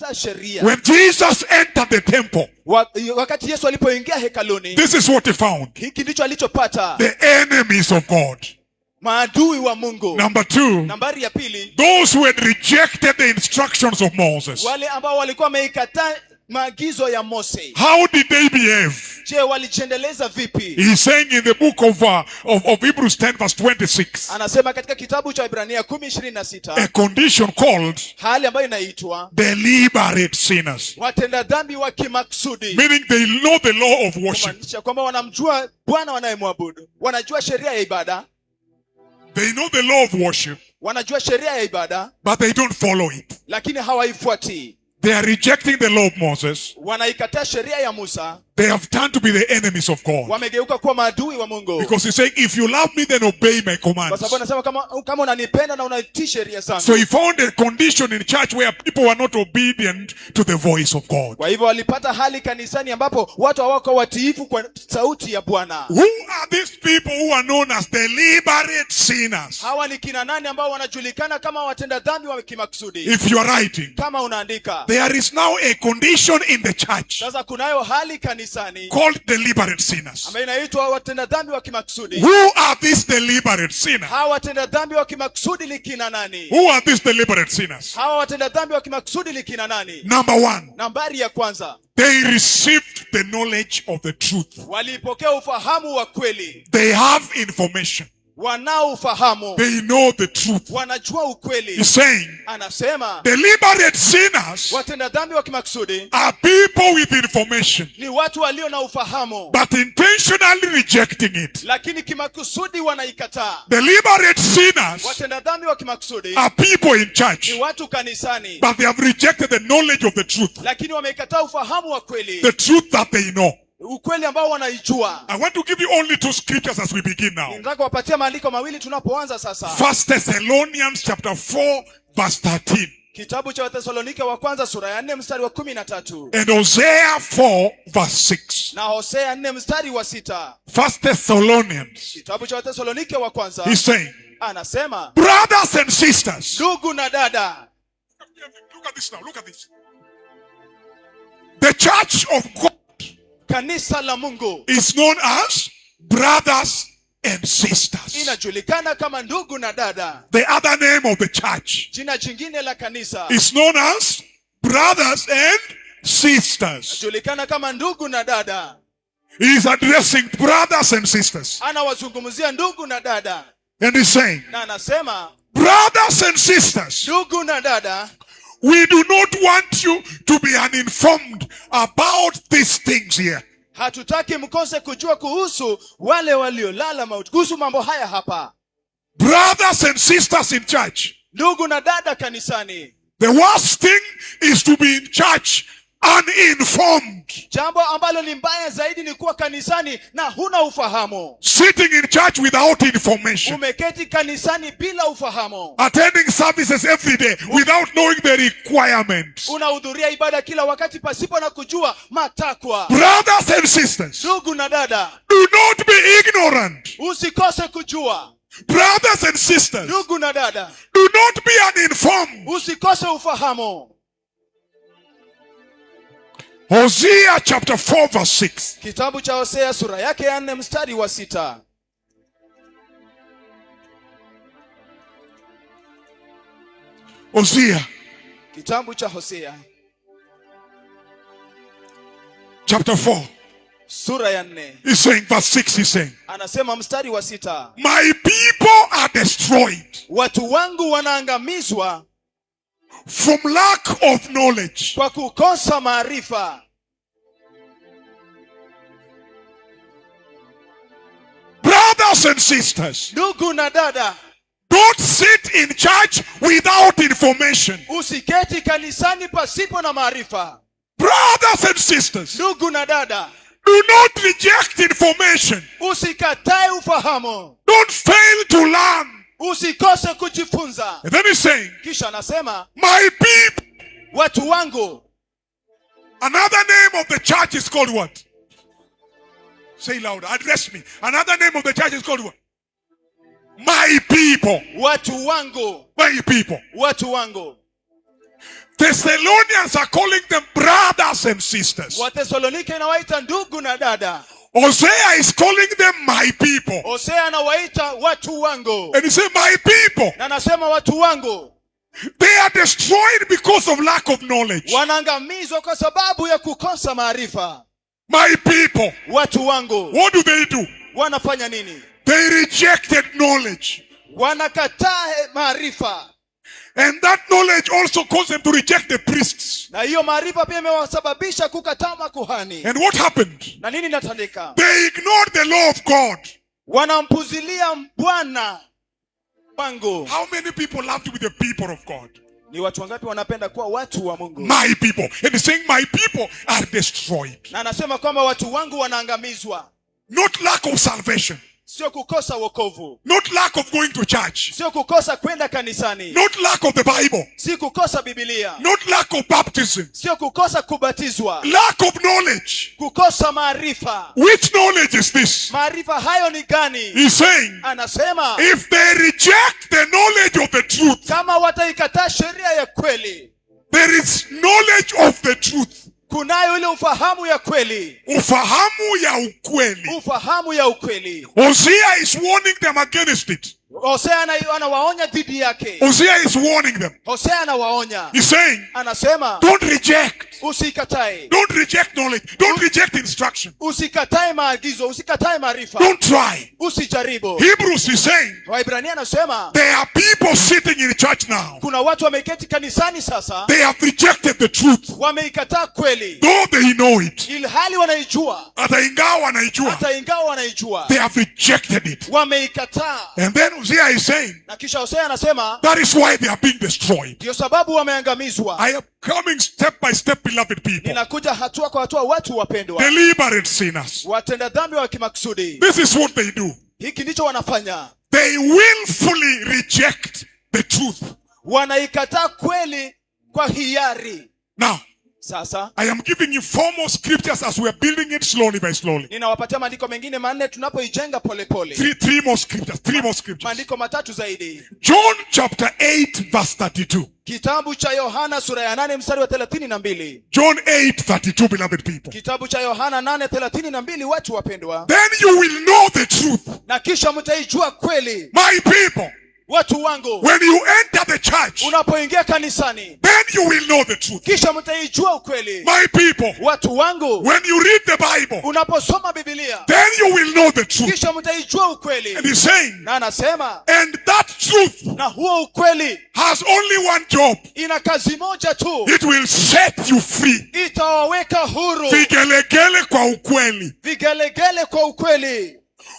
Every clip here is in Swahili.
When Jesus entered the temple, wakati Yesu alipoingia hekaluni, this is what he found. hiki ndicho alichopata. The enemies of God. Maadui wa Mungu. Number 2, nambari ya pili, those who had rejected the instructions of Moses. wale ambao walikuwa wameikataa maagizo ya Mose. How did they behave? Je, walijiendeleza vipi? He's saying in the book of Hebrews 10 verse 26. Anasema katika kitabu cha Ibrania 10:26, A condition called hali ambayo inaitwa deliberate sinners. watenda dhambi wa kimaksudi. Meaning they know the law of worship. Kumaanisha kwamba wanamjua Bwana wanayemwabudu, wanajua sheria ya ibada, They know the law of worship, wanajua sheria ya ibada, but they don't follow it. lakini hawaifuatii. They are rejecting the law of Moses. Wanaikataa sheria ya Musa. They have turned to be the enemies of God. Wamegeuka kuwa maadui wa Mungu. Because he's saying, if you love me, then obey my Kwa commands. sababu anasema kama unanipenda na unatii sheria zangu. So he found a condition in church where people were not obedient to the voice of God. Kwa hivyo walipata hali kanisani ambapo watu hawako watiifu kwa sauti ya Bwana. Who are these people who are known as deliberate sinners? Hawa ni kina nani ambao wanajulikana kama watenda dhambi wa kimakusudi? If you are writing, Kama unaandika, there is now a condition in the church sasa kunayo hali kanisani called deliberate sinners. ambayo inaitwa watenda dhambi wa kimakusudi. Who are these deliberate sinners? Hawa watenda dhambi wa kimakusudi ni kina nani? Who are these deliberate sinners? Hawa watenda dhambi wa kimakusudi ni kina nani? Number 1, Nambari ya kwanza, they received the knowledge of the truth. walipokea ufahamu wa kweli. They have information. Wanao ufahamu, They know the truth. wanajua ukweli. He's saying, Anasema deliberate sinners watenda dhambi wa kimakusudi are people with information, ni watu walio na ufahamu, but intentionally rejecting it. lakini kimakusudi wanaikataa. Deliberate sinners Watenda dhambi wa kimakusudi are people in church, ni watu kanisani, but they have rejected the knowledge of the truth. lakini wameikataa ufahamu wa kweli, The truth that they know. ukweli ambao wanaijua. I want to give you only 2 scriptures as we begin now. Nataka kuwapatia maandiko mawili tunapoanza sasa. 1 Thessalonians chapter 4 verse 13. Kitabu cha Wathesalonike wa kwanza sura ya 4 mstari wa 13 And Hosea 4 verse 6. na Hosea 4 mstari wa 6. 1 Thessalonians. Kitabu cha Wathesalonike wa kwanza He's saying, anasema, brothers and sisters. ndugu na dada. Look at this now. Look at this. The church of God Kanisa la Mungu is known as brothers and sisters. inajulikana kama ndugu na dada. The other name of the church Jina jingine la kanisa is known as brothers and sisters. julikana kama ndugu na dada. He is addressing brothers and sisters. Anawazungumzia ndugu na dada, And he's saying, na anasema, brothers and sisters, ndugu na dada, we do not want you to be uninformed about these things here. hatutaki mkose kujua kuhusu wale waliolala mauti, kuhusu mambo haya hapa. Brothers and sisters in church, Ndugu na dada kanisani, the worst thing is to be in church uninformed. jambo ambalo ni mbaya zaidi ni kuwa kanisani na huna ufahamu. Sitting in church without information. Umeketi kanisani bila ufahamu. Attending services every day without knowing the requirements. Unahudhuria ibada kila wakati pasipo na kujua matakwa. Brothers and sisters, Ndugu na dada, do not be ignorant. usikose kujua. Brothers and sisters, Ndugu na dada, do not be uninformed. usikose ufahamu. Hosea chapter 4 verse 6. Kitabu cha Hosea sura yake ya 4 mstari wa 6. Hosea Kitabu cha Hosea chapter 4. sura ya 4. He's saying verse 6, he's saying, Anasema mstari wa 6, my people are destroyed watu wangu wanaangamizwa from lack of knowledge. kwa kukosa maarifa. Brothers and sisters, Ndugu na dada, don't sit in church without information. usiketi kanisani pasipo na maarifa. Brothers and sisters, Ndugu na dada, do not reject information. usikatae ufahamu. Don't fail to learn. Usikose kujifunza. And then he's saying, Kisha anasema, my people. watu wangu. Another name of the church is called what? Say louder. Address me. Another name of the church is called what? My people. Watu wangu. My people. Watu wangu. Thessalonians are calling them brothers and sisters. Wathesalonike inawaita ndugu na dada. Hosea is calling them my people. Hosea anawaita watu wangu. And he said, my people. Na anasema watu wangu. They are destroyed because of lack of knowledge. Wanaangamizwa kwa sababu ya kukosa maarifa. My people. Watu wangu. What do? Wanafanya nini? They rejected knowledge. Wanakataa maarifa. And that knowledge also caused them to reject the priests. Na hiyo maarifa pia imewasababisha kukataa makuhani. And what happened? Na nini natendeka? They ignored the law of God. Wanampuzilia Bwana wangu. How many people love to be the people of God? Ni watu wangapi wanapenda kuwa watu wa Mungu? My people. And he's saying my people are destroyed. Na anasema kwamba watu wangu wanaangamizwa. Not lack of salvation. Sio kukosa wokovu. Not lack of going to church. Sio kukosa kwenda kanisani. Not lack of the Bible. Si kukosa Biblia. Not lack of baptism. Sio kukosa kubatizwa. Lack of knowledge. Kukosa maarifa. Which knowledge is this? Maarifa hayo ni gani? He's saying, anasema, if they reject the knowledge of the truth, kama wataikataa sheria ya kweli, there is knowledge of the truth. Kunayo ile ufahamu ya kweli. Ufahamu ya ukweli. Ufahamu ya ukweli. Hosea is warning them against it. Hosea anawaonya dhidi yake. Hosea is warning them. Hosea anawaonya. He's saying, anasema, don't reject. Usikatae. Don't reject knowledge. Don't reject instruction. Usikatae maagizo, usikatae maarifa. Don't try. Usijaribu. Hebrews is saying, Waibrania anasema, there are people sitting in church now. Kuna watu wameketi kanisani sasa. They have rejected the truth. Wameikataa kweli. Though they know it. Ilhali wanaijua. Hata ingawa wanaijua. They have rejected it. Wameikataa. And then Hosea is saying, na kisha Hosea anasema, that is why they are being destroyed. Ndio sababu wameangamizwa. I am coming step by step, beloved people. Ninakuja hatua kwa hatua, watu wapendwa. Deliberate sinners. Watenda dhambi wa kimakusudi. This is what they do. Hiki ndicho wanafanya. They willfully reject the truth. Wanaikataa kweli kwa hiari. Now, sasa, I am giving you 4 more scriptures as we are building it slowly by slowly. Ninawapatia maandiko mengine manne tunapoijenga polepole. 3 more scriptures. 3 more scriptures. Maandiko matatu zaidi. John chapter 8 verse 32. Kitabu cha Yohana sura ya 8 mstari wa 32. John 8:32, beloved people. Kitabu cha Yohana 8:32, watu wapendwa. Then you will know the truth. Na kisha mtaijua kweli. My people. Watu wangu. When you enter the church, unapoingia kanisani, then you will know the truth. Kisha mtaijua ukweli. My people. Watu wangu. When you read the Bible, unaposoma Biblia, then you will know the truth. Kisha mtaijua ukweli. And he's saying, na anasema, and that truth, na huo ukweli, has only one job. Ina kazi moja tu. It will set you free. Itawaweka huru. Vigelegele kwa ukweli. Vigelegele kwa ukweli.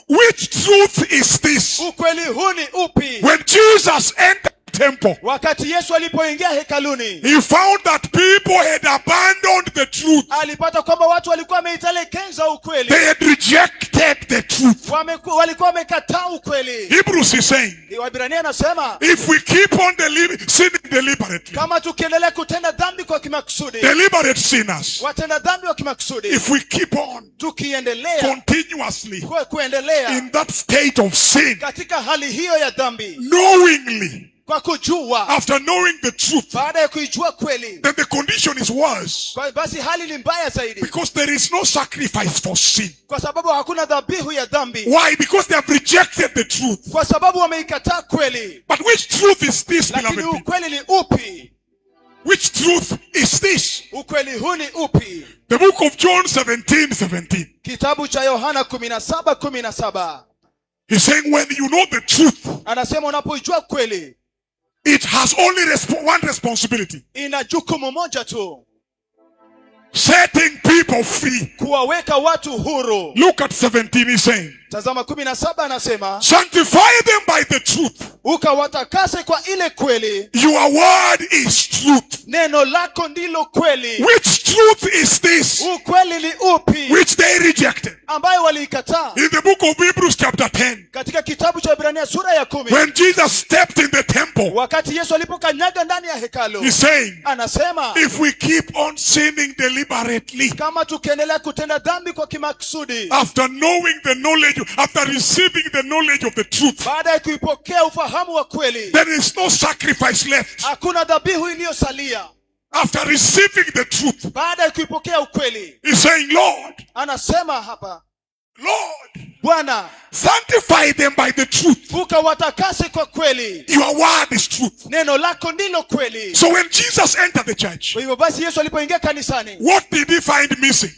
Which truth is this? Ukweli huu ni upi? When Jesus entered the temple, wakati Yesu alipoingia hekaluni, he found that people had abandoned the truth. Alipata kwamba watu walikuwa wameitelekeza ukweli. They had rejected the truth. Walikuwa wamekataa ukweli. Hebrews is saying, Waibrania anasema, if we keep on sinning deliberately, kama tukiendelea kutenda dhambi kwa kimakusudi, deliberate sinners, watenda dhambi wa kimakusudi, if we keep on tukiendelea continuously kuendelea in that state of sin, katika hali hiyo ya dhambi, knowingly, kwa kujua, after knowing the truth, baada ya kuijua kweli, then the condition is worse. Kwa basi hali ni mbaya zaidi. Because there is no sacrifice for sin. Kwa sababu hakuna dhabihu ya dhambi. Why? Because they have rejected the truth. Kwa sababu wameikataa kweli. But which truth is this, beloved people? Lakini ukweli ni upi? Which truth is this? Ukweli huu ni upi? The book of John 17:17. Kitabu cha Yohana 17:17. He's saying when you know the truth, anasema unapoijua kweli, it has only one responsibility. Ina jukumu moja tu. Setting people free. Kuwaweka watu huru. Look at 17, he's saying. Tazama 17 anasema, sanctify them by the truth. Ukawatakase kwa ile kweli. Your word is truth. Neno lako ndilo kweli. Which truth is this? Ukweli ni upi? Which they rejected. Ambayo waliikataa. In the book of Hebrews chapter 10. Katika kitabu cha Ibrania sura ya 10. When Jesus stepped in the temple. Wakati Yesu alipokanyaga ndani ya hekalu. He's saying, anasema, if we keep on sinning deliberately, kama tukiendelea kutenda dhambi kwa kimakusudi, after knowing the knowledge, after receiving the knowledge of the truth, baada ya kuipokea ufahamu wa kweli, there is no sacrifice left. Hakuna dhabihu iliyosalia. after receiving the truth, baada ya kuipokea ukweli, he's saying, Lord, anasema hapa, Lord, Bwana, sanctify them by the truth. ukawatakase kwa kweli. Your word is truth. Neno lako ndilo kweli. So when Jesus entered the church, Kwa hivyo basi Yesu alipoingia kanisani, what did he find missing?